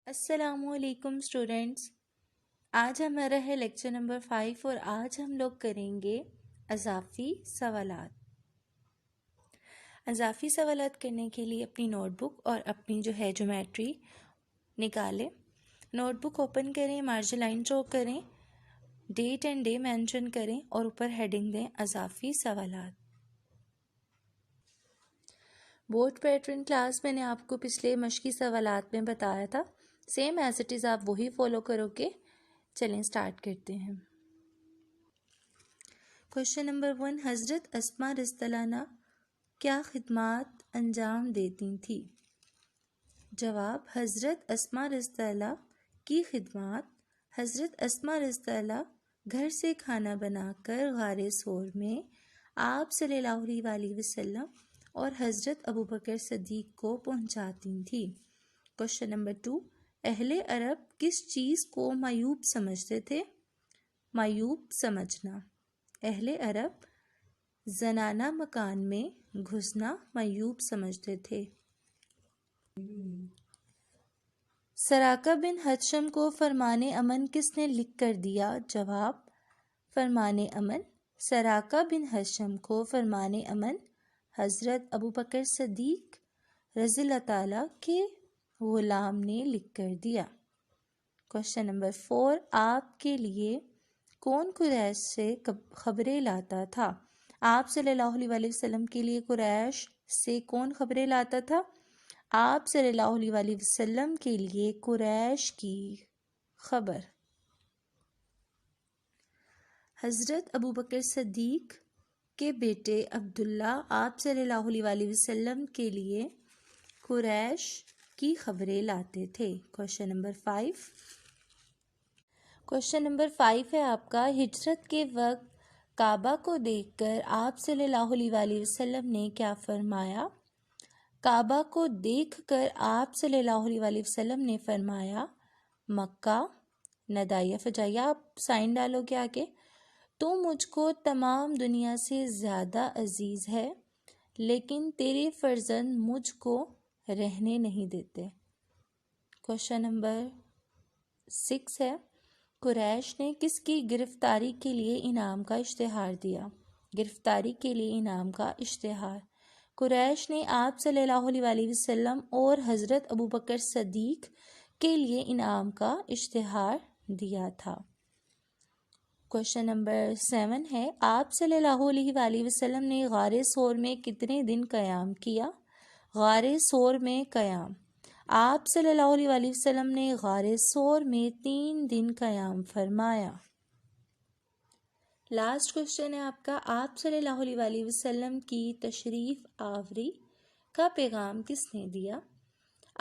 السلام علیکم اسٹوڈینٹس، آج ہمارا ہے لیکچر نمبر 5 اور آج ہم لوگ کریں گے اضافی سوالات۔ اضافی سوالات کرنے کے لیے اپنی نوٹ بک اور اپنی جیومیٹری نکالیں۔ نوٹ بک اوپن کریں، مارجن لائن ڈرا کریں، ڈیٹ اینڈ ڈے مینشن کریں اور اوپر ہیڈنگ دیں اضافی سوالات۔ بورڈ پیٹرن کلاس میں نے آپ کو پچھلے مشقی سوالات میں بتایا تھا، سیم ایز اٹ از آپ وہی فالو کرو گے۔ چلیں سٹارٹ کرتے ہیں۔ کوشچن نمبر 1، حضرت اسماء رضی اللہ عنہا کیا خدمات انجام دیتی تھی؟ جواب، حضرت اسماء رضی اللہ کی خدمات۔ حضرت اسماء رضی اللہ گھر سے کھانا بنا کر غار ثور میں آپ صلی اللہ علیہ وسلم اور حضرت ابوبکر صدیق کو پہنچاتی تھی۔ کوشچن نمبر 2، اہل عرب کس چیز کو معیوب سمجھتے تھے؟ معیوب سمجھنا۔ اہل عرب زنانہ مکان میں گھسنا معیوب سمجھتے تھے۔ سراقہ بن حشم کو فرمان امن کس نے لکھ کر دیا؟ جواب، فرمان امن سراقہ بن حشم کو فرمان امن حضرت ابوبکر صدیق رضی اللہ تعالیٰ کے غلام نے لکھ کر دیا۔ کوشچن نمبر 4، آپ کے لیے کون قریش سے خبریں لاتا تھا؟ آپ صلی اللہ علیہ وسلم کے لیے قریش سے کون خبریں لاتا تھا؟ آپ صلی اللہ علیہ وسلم کے لیے قریش کی خبر۔ حضرت ابوبکر صدیق کے بیٹے عبداللہ آپ صلی اللہ علیہ وسلم کے لیے قریش کی خبریں لاتے تھے۔ Question number 5۔ کوشچن نمبر 5 ہے آپ کا، ہجرت کے وقت کعبہ کو دیکھ کر آپ صلی اللہ علیہ وسلم نے کیا فرمایا؟ کعبہ کو دیکھ کر آپ صلی اللہ علیہ وسلم نے فرمایا، مکہ ندائیہ فجائیہ آپ سائن ڈالو گے آگے، تو مجھ کو تمام دنیا سے زیادہ عزیز ہے، لیکن تیرے فرزند مجھ کو رہنے نہیں دیتے۔ کوشچن نمبر 6 ہے، قریش نے کس کی گرفتاری کے لیے انعام کا اشتہار دیا؟ گرفتاری کے لیے انعام کا اشتہار قریش نے آپ صلی اللہ علیہ وسلم اور حضرت ابوبکر صدیق کے لیے انعام کا اشتہار دیا تھا۔ کوشچن نمبر 7 ہے، آپ صلی اللہ علیہ وسلم نے غار ثور میں کتنے دن قیام کیا؟ غار ثور میں قیام، آپ صلی اللہ علیہ وسلم نے غار ثور میں 3 دن قیام فرمایا۔ لاسٹ کوشچن ہے آپ کا، آپ صلی اللہ علیہ وسلم کی تشریف آوری کا پیغام کس نے دیا؟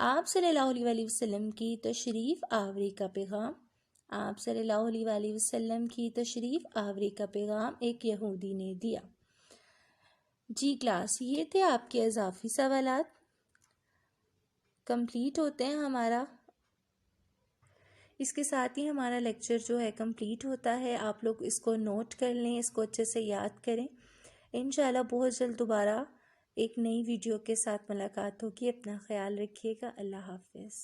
آپ صلی اللہ علیہ وسلم کی تشریف آوری کا پیغام، آپ صلی اللہ علیہ وسلم کی تشریف آوری کا پیغام ایک یہودی نے دیا۔ جی کلاس، یہ تھے آپ کے اضافی سوالات، کمپلیٹ ہوتے ہیں ہمارا۔ اس کے ساتھ ہی ہمارا لیکچر جو ہے کمپلیٹ ہوتا ہے۔ آپ لوگ اس کو نوٹ کر لیں، اس کو اچھے سے یاد کریں۔ انشاءاللہ بہت جلد دوبارہ ایک نئی ویڈیو کے ساتھ ملاقات ہوگی۔ اپنا خیال رکھیے گا۔ اللہ حافظ۔